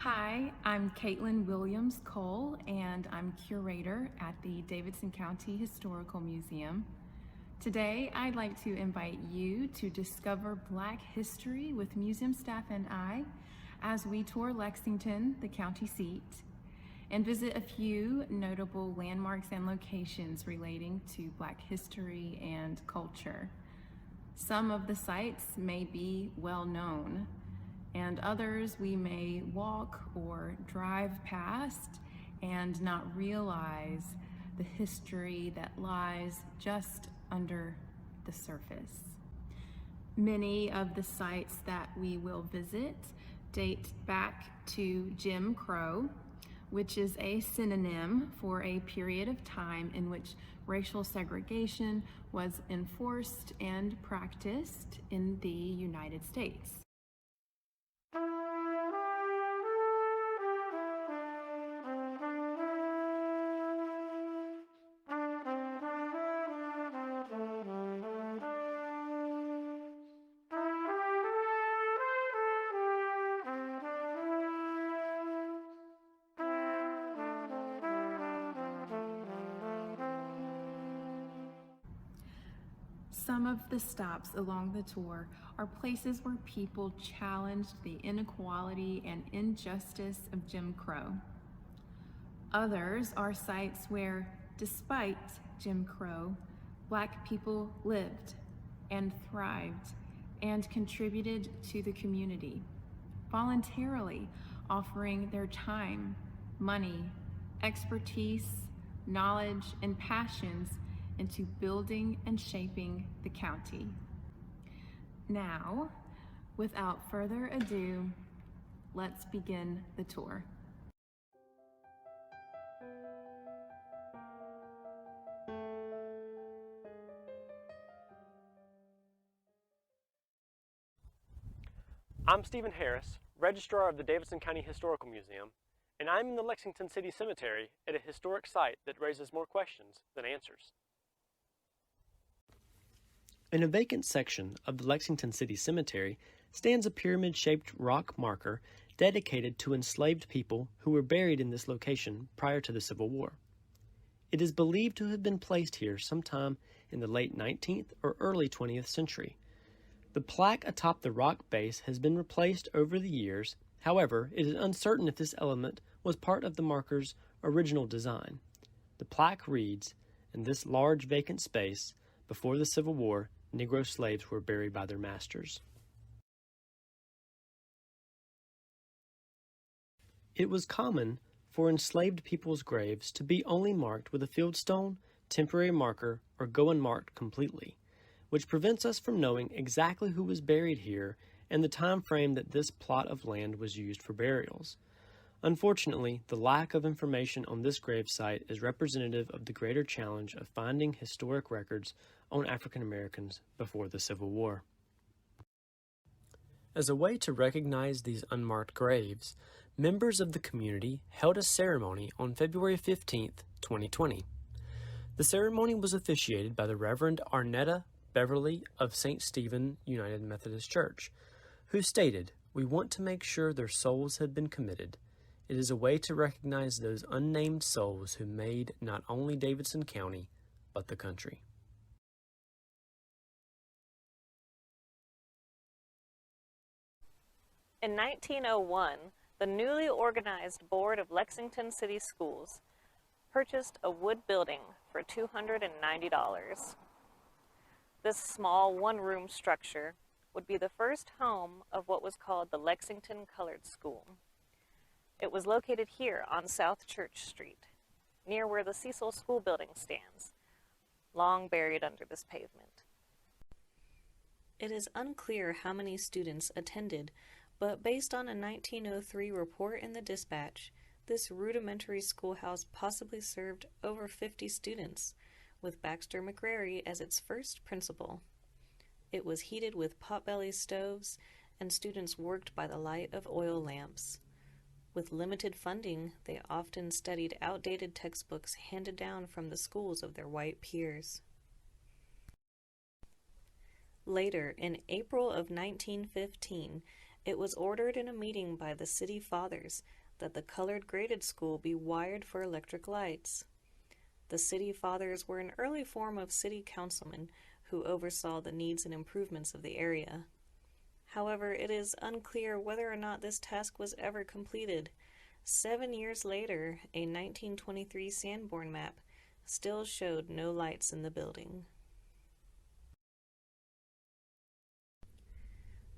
Hi, I'm Caitlin Williams-Cole, and I'm curator at the Davidson County Historical Museum. Today, I'd like to invite you to discover Black history with museum staff and I as we tour Lexington, the county seat, and visit a few notable landmarks and locations relating to Black history and culture. Some of the sites may be well known, and others we may walk or drive past and not realize the history that lies just under the surface. Many of the sites that we will visit date back to Jim Crow, which is a synonym for a period of time in which racial segregation was enforced and practiced in the United States. Some of the stops along the tour are places where people challenged the inequality and injustice of Jim Crow. Others are sites where, despite Jim Crow, Black people lived and thrived and contributed to the community, voluntarily offering their time, money, expertise, knowledge, and passions into building and shaping the county. Now, without further ado, let's begin the tour. I'm Stephen Harris, Registrar of the Davidson County Historical Museum, and I'm in the Lexington City Cemetery at a historic site that raises more questions than answers. In a vacant section of the Lexington City Cemetery stands a pyramid-shaped rock marker dedicated to enslaved people who were buried in this location prior to the Civil War. It is believed to have been placed here sometime in the late 19th or early 20th century. The plaque atop the rock base has been replaced over the years. However, it is uncertain if this element was part of the marker's original design. The plaque reads, "In this large vacant space, before the Civil War, Negro slaves were buried by their masters." It was common for enslaved people's graves to be only marked with a fieldstone, temporary marker, or go unmarked completely, which prevents us from knowing exactly who was buried here and the time frame that this plot of land was used for burials. Unfortunately, the lack of information on this gravesite is representative of the greater challenge of finding historic records on African Americans before the Civil War. As a way to recognize these unmarked graves, members of the community held a ceremony on February 15, 2020. The ceremony was officiated by the Reverend Arnetta Beverly of St. Stephen United Methodist Church, who stated, "We want to make sure their souls have been committed. It is a way to recognize those unnamed souls who made not only Davidson County, but the country." In 1901, the newly organized Board of Lexington City Schools purchased a wood building for $290. This small one-room structure would be the first home of what was called the Lexington Colored School. It was located here on South Church Street, near where the Cecil School building stands, long buried under this pavement. It is unclear how many students attended, but based on a 1903 report in the Dispatch, this rudimentary schoolhouse possibly served over 50 students, with Baxter McCrary as its first principal. It was heated with potbelly stoves, and students worked by the light of oil lamps. With limited funding, they often studied outdated textbooks handed down from the schools of their white peers. Later, in April of 1915, It was ordered in a meeting by the city fathers that the colored graded school be wired for electric lights. The city fathers were an early form of city councilmen who oversaw the needs and improvements of the area. However, it is unclear whether or not this task was ever completed. 7 years later, a 1923 Sanborn map still showed no lights in the building.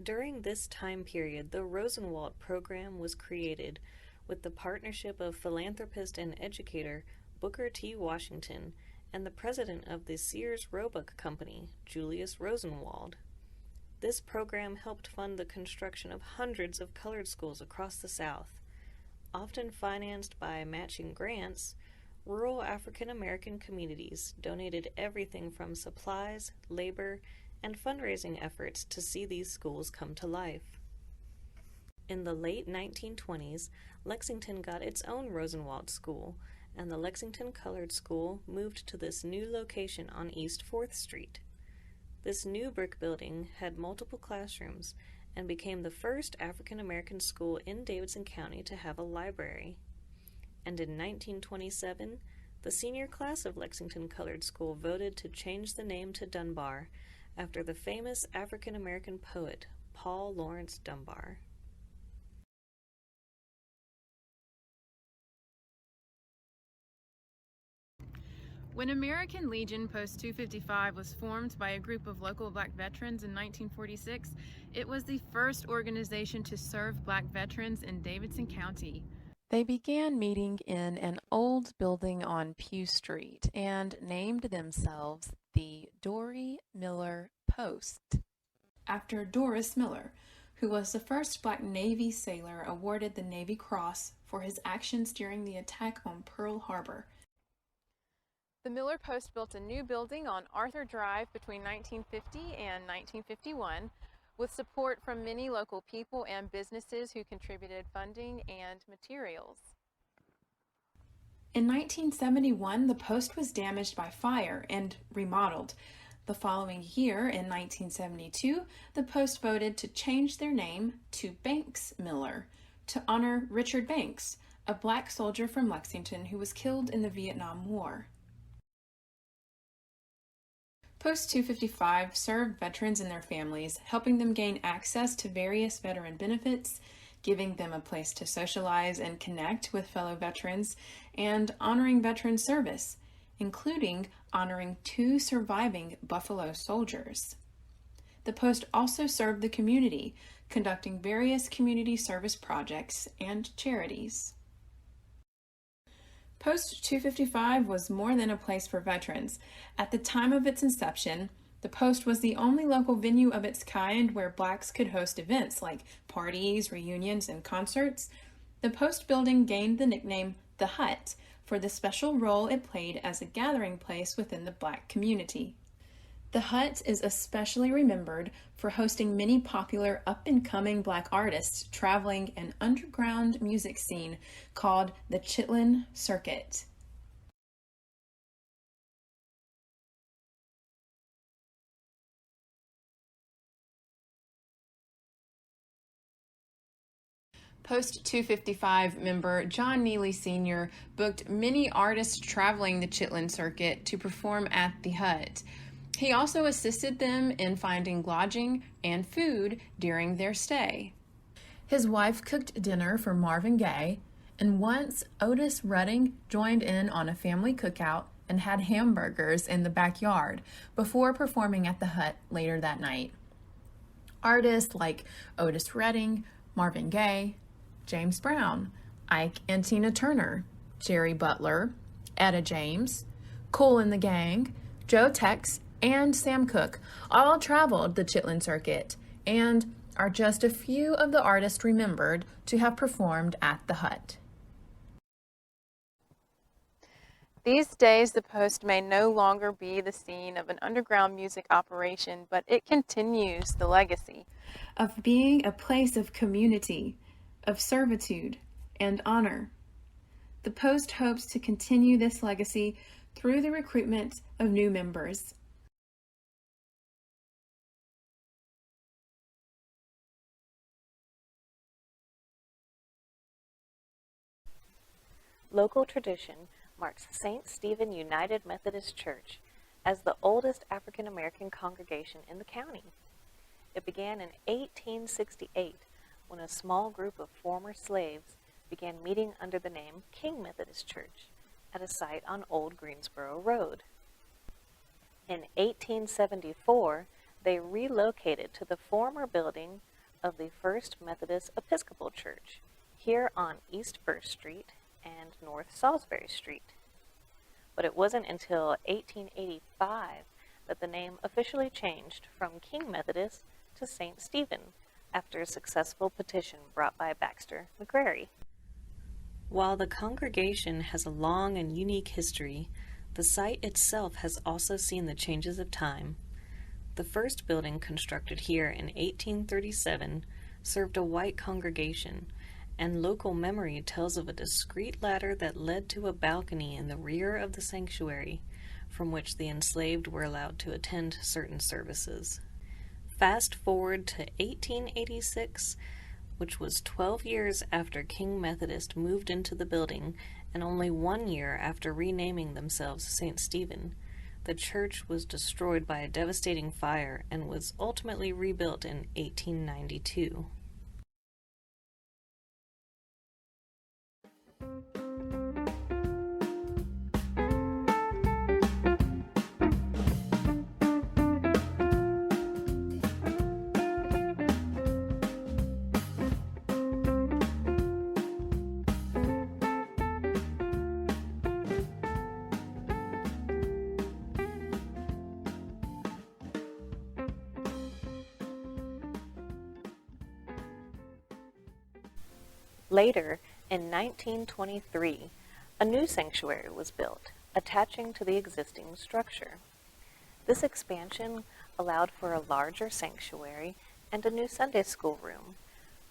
During this time period, the Rosenwald program was created with the partnership of philanthropist and educator Booker T. Washington and the president of the Sears Roebuck Company, Julius Rosenwald. This program helped fund the construction of hundreds of colored schools across the South. Often financed by matching grants, rural African American communities donated everything from supplies, labor, and fundraising efforts to see these schools come to life. In the late 1920s, Lexington got its own Rosenwald School, and the Lexington Colored School moved to this new location on East 4th Street. This new brick building had multiple classrooms and became the first African American school in Davidson County to have a library. And in 1927, the senior class of Lexington Colored School voted to change the name to Dunbar after the famous African American poet Paul Laurence Dunbar. When American Legion Post 255 was formed by a group of local black veterans in 1946, it was the first organization to serve black veterans in Davidson County. They began meeting in an old building on Pugh Street and named themselves the Dory Miller Post, after Doris Miller, who was the first black Navy sailor awarded the Navy Cross for his actions during the attack on Pearl Harbor. The Miller Post built a new building on Arthur Drive between 1950 and 1951 with support from many local people and businesses who contributed funding and materials. In 1971, the post was damaged by fire and remodeled. The following year, in 1972, the post voted to change their name to Banks Miller to honor Richard Banks, a black soldier from Lexington who was killed in the Vietnam War. Post 255 served veterans and their families, helping them gain access to various veteran benefits, giving them a place to socialize and connect with fellow veterans, and honoring veteran service, including honoring 2 surviving Buffalo soldiers. The post also served the community, conducting various community service projects and charities. Post 255 was more than a place for veterans. At the time of its inception, the post was the only local venue of its kind where blacks could host events like parties, reunions, and concerts. The post building gained the nickname The Hut for the special role it played as a gathering place within the black community. The Hut is especially remembered for hosting many popular up-and-coming black artists traveling an underground music scene called the Chitlin Circuit. Post 255 member John Neely Sr. booked many artists traveling the Chitlin Circuit to perform at the Hut. He also assisted them in finding lodging and food during their stay. His wife cooked dinner for Marvin Gaye, and once Otis Redding joined in on a family cookout and had hamburgers in the backyard before performing at the Hut later that night. Artists like Otis Redding, Marvin Gaye, James Brown, Ike and Tina Turner, Jerry Butler, Etta James, Kool and the Gang, Joe Tex, and Sam Cooke all traveled the Chitlin Circuit and are just a few of the artists remembered to have performed at the Hut. These days, the Post may no longer be the scene of an underground music operation, but it continues the legacy of being a place of community, of servitude, and honor. The Post hopes to continue this legacy through the recruitment of new members. Local tradition marks St. Stephen United Methodist Church as the oldest African American congregation in the county. It began in 1868 when a small group of former slaves began meeting under the name King Methodist Church at a site on Old Greensboro Road. In 1874, they relocated to the former building of the First Methodist Episcopal Church here on East First Street and North Salisbury Street. But it wasn't until 1885 that the name officially changed from King Methodist to St. Stephen after a successful petition brought by Baxter McCrary. While the congregation has a long and unique history, the site itself has also seen the changes of time. The first building constructed here in 1837 served a white congregation, and local memory tells of a discreet ladder that led to a balcony in the rear of the sanctuary, from which the enslaved were allowed to attend certain services. Fast forward to 1886, which was 12 years after King Methodist moved into the building and only 1 year after renaming themselves St. Stephen. The church was destroyed by a devastating fire and was ultimately rebuilt in 1892. Later, in 1923, a new sanctuary was built, attaching to the existing structure. This expansion allowed for a larger sanctuary and a new Sunday school room,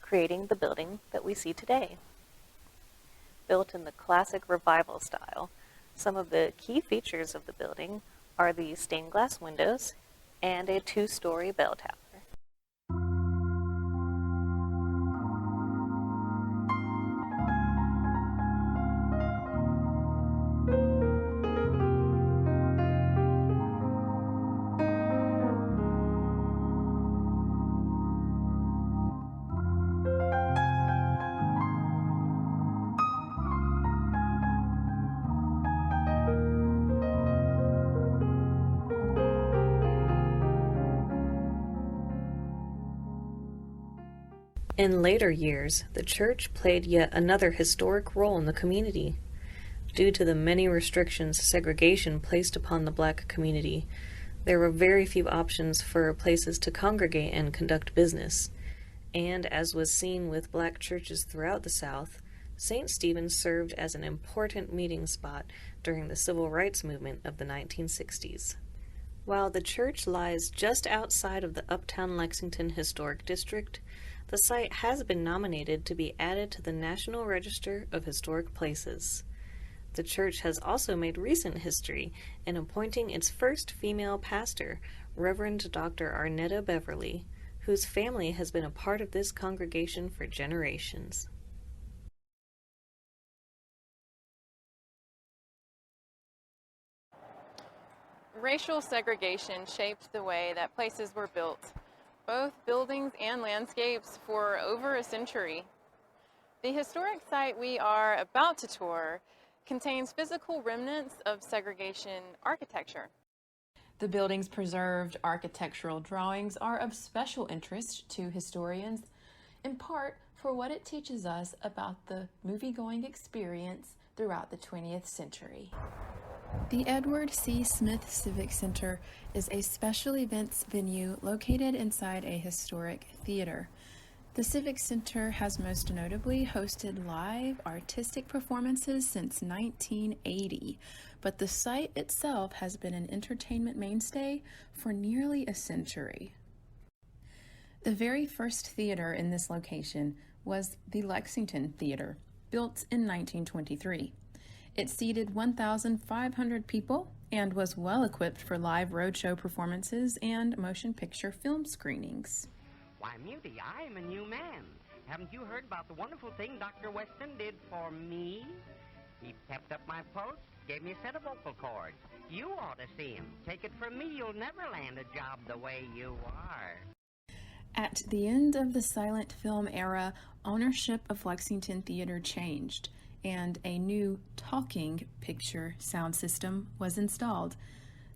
creating the building that we see today. Built in the classic revival style, some of the key features of the building are the stained glass windows and a 2-story bell tower. In later years, the church played yet another historic role in the community. Due to the many restrictions segregation placed upon the black community, there were very few options for places to congregate and conduct business. And as was seen with black churches throughout the South, St. Stephen served as an important meeting spot during the civil rights movement of the 1960s. While the church lies just outside of the Uptown Lexington Historic District, the site has been nominated to be added to the National Register of Historic Places. The church has also made recent history in appointing its first female pastor, Reverend Dr. Arnetta Beverly, whose family has been a part of this congregation for generations. Racial segregation shaped the way that places were built, both buildings and landscapes, for over a century. The historic site we are about to tour contains physical remnants of segregation architecture. The building's preserved architectural drawings are of special interest to historians, in part for what it teaches us about the movie-going experience throughout the 20th century. The Edward C. Smith Civic Center is a special events venue located inside a historic theater. The Civic Center has most notably hosted live artistic performances since 1980, but the site itself has been an entertainment mainstay for nearly a century. The very first theater in this location was the Lexington Theater, built in 1923. It seated 1,500 people and was well equipped for live roadshow performances and motion picture film screenings. Why, Muty, I'm a new man. Haven't you heard about the wonderful thing Dr. Weston did for me? He pepped up my pulse, gave me a set of vocal cords. You ought to see him. Take it from me, you'll never land a job the way you are. At the end of the silent film era, ownership of Lexington Theater changed, and a new talking picture sound system was installed.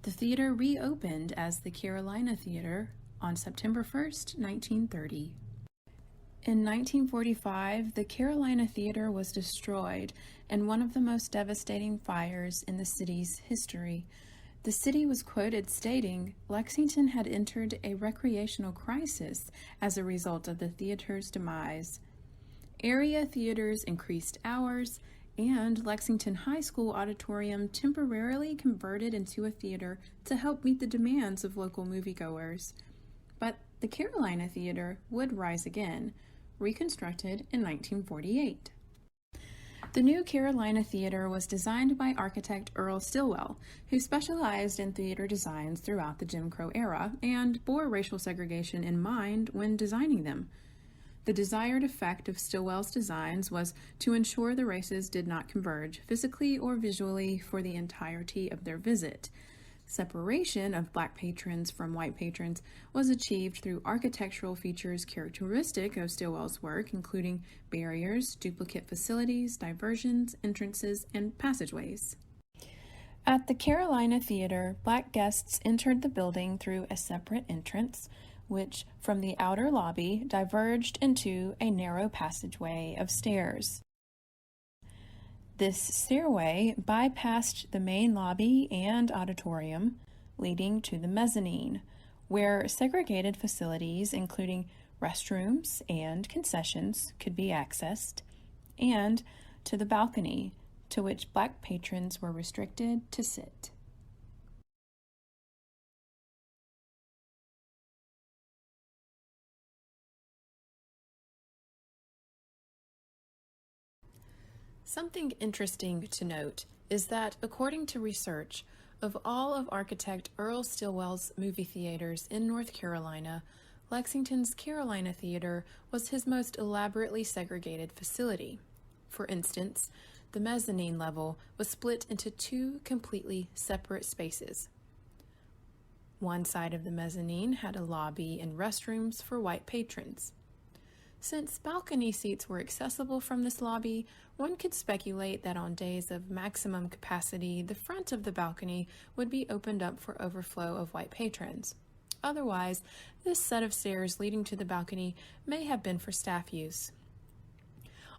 The theater reopened as the Carolina Theater on September 1st, 1930. In 1945, the Carolina Theater was destroyed in one of the most devastating fires in the city's history. The city was quoted stating, "Lexington had entered a recreational crisis as a result of the theater's demise." Area theaters increased hours, and Lexington High School auditorium temporarily converted into a theater to help meet the demands of local moviegoers. But the Carolina Theater would rise again, reconstructed in 1948. The new Carolina Theater was designed by architect Earl Stillwell, who specialized in theater designs throughout the Jim Crow era and bore racial segregation in mind when designing them. The desired effect of Stillwell's designs was to ensure the races did not converge physically or visually for the entirety of their visit. Separation of black patrons from white patrons was achieved through architectural features characteristic of Stillwell's work, including barriers, duplicate facilities, diversions, entrances, and passageways. At the Carolina Theater, black guests entered the building through a separate entrance, which from the outer lobby diverged into a narrow passageway of stairs. This stairway bypassed the main lobby and auditorium, leading to the mezzanine, where segregated facilities including restrooms and concessions could be accessed, and to the balcony, to which black patrons were restricted to sit. Something interesting to note is that, according to research, of all of architect Earl Stillwell's movie theaters in North Carolina, Lexington's Carolina Theater was his most elaborately segregated facility. For instance, the mezzanine level was split into two completely separate spaces. One side of the mezzanine had a lobby and restrooms for white patrons. Since balcony seats were accessible from this lobby, one could speculate that on days of maximum capacity, the front of the balcony would be opened up for overflow of white patrons. Otherwise, this set of stairs leading to the balcony may have been for staff use.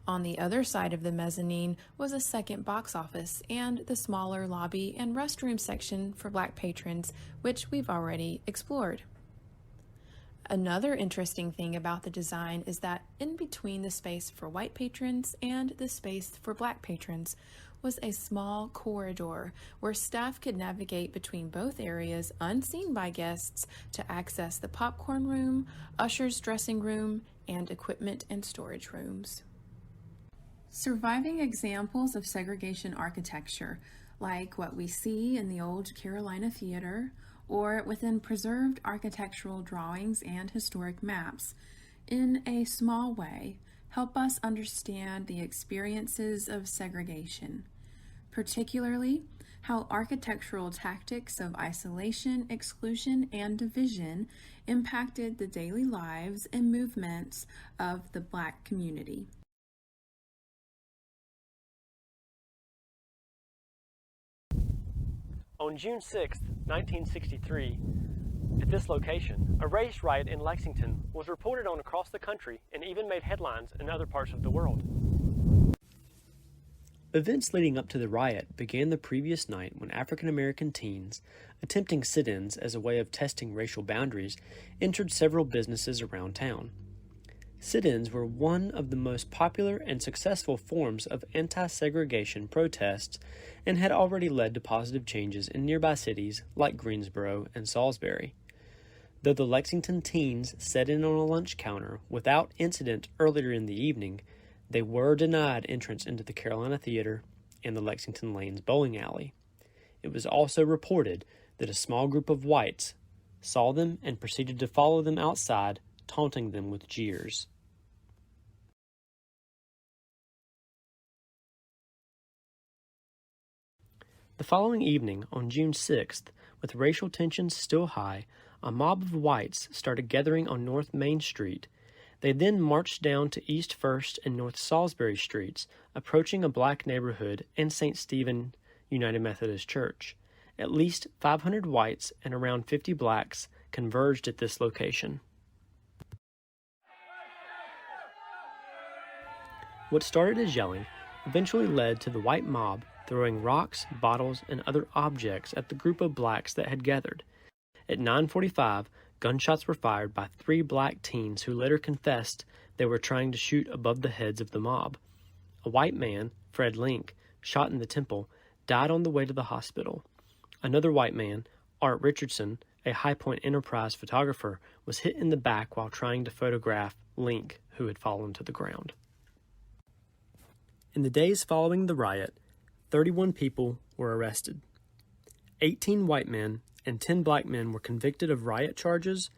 On the other side of the mezzanine was a second box office and the smaller lobby and restroom section for black patrons, which we've already explored. Another interesting thing about the design is that in between the space for white patrons and the space for black patrons was a small corridor where staff could navigate between both areas unseen by guests to access the popcorn room, usher's dressing room, and equipment and storage rooms. Surviving examples of segregation architecture, like what we see in the old Carolina Theater, or within preserved architectural drawings and historic maps, in a small way, help us understand the experiences of segregation, particularly how architectural tactics of isolation, exclusion, and division impacted the daily lives and movements of the Black community. On June 6, 1963, at this location, a race riot in Lexington was reported on across the country and even made headlines in other parts of the world. Events leading up to the riot began the previous night when African American teens, attempting sit-ins as a way of testing racial boundaries, entered several businesses around town. Sit-ins were one of the most popular and successful forms of anti-segregation protests and had already led to positive changes in nearby cities like Greensboro and Salisbury. Though the Lexington teens sat in on a lunch counter without incident earlier in the evening, they were denied entrance into the Carolina Theater and the Lexington Lanes bowling alley. It was also reported that a small group of whites saw them and proceeded to follow them outside, taunting them with jeers. The following evening, on June 6th, with racial tensions still high, a mob of whites started gathering on North Main Street. They then marched down to East First and North Salisbury Streets, approaching a black neighborhood and St. Stephen United Methodist Church. At least 500 whites and around 50 blacks converged at this location. What started as yelling eventually led to the white mob throwing rocks, bottles, and other objects at the group of blacks that had gathered. At 9:45, gunshots were fired by 3 black teens who later confessed they were trying to shoot above the heads of the mob. A white man, Fred Link, shot in the temple, died on the way to the hospital. Another white man, Art Richardson, a High Point Enterprise photographer, was hit in the back while trying to photograph Link, who had fallen to the ground. In the days following the riot, 31 people were arrested. 18 white men and 10 black men were convicted of riot charges,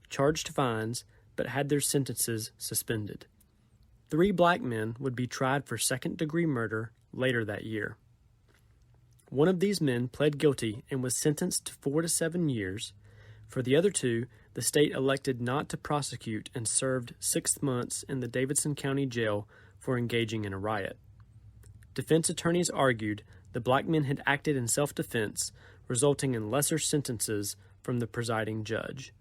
charged fines, but had their sentences suspended. 3 black men would be tried for second-degree murder later that year. One of these men pled guilty and was sentenced to 4 to 7 years. For the other 2, the state elected not to prosecute and served 6 months in the Davidson County Jail for engaging in a riot. Defense attorneys argued the black men had acted in self-defense, resulting in lesser sentences from the presiding judge.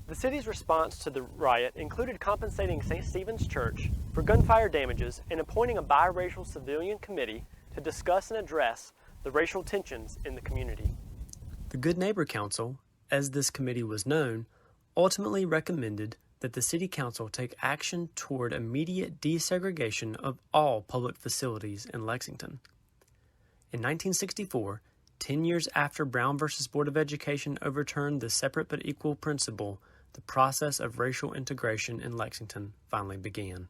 The city's response to the riot included compensating St. Stephen's Church for gunfire damages and appointing a biracial civilian committee to discuss and address the racial tensions in the community. The Good Neighbor Council, as this committee was known, ultimately recommended that the City Council take action toward immediate desegregation of all public facilities in Lexington. In 1964, 10 years after Brown v. Board of Education overturned the separate but equal principle, the process of racial integration in Lexington finally began.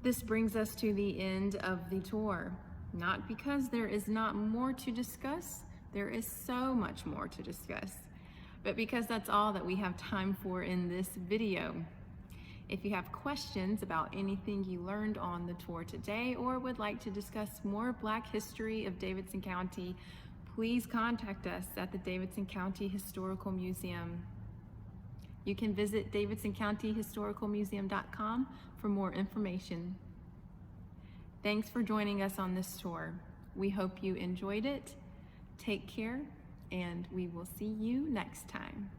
This brings us to the end of the tour. Not because there is not more to discuss, there is so much more to discuss, but because that's all that we have time for in this video. If you have questions about anything you learned on the tour today or would like to discuss more Black history of Davidson County, please contact us at the Davidson County Historical Museum. You can visit davidsoncountyhistoricalmuseum.com for more information. Thanks for joining us on this tour. We hope you enjoyed it. Take care, and we will see you next time.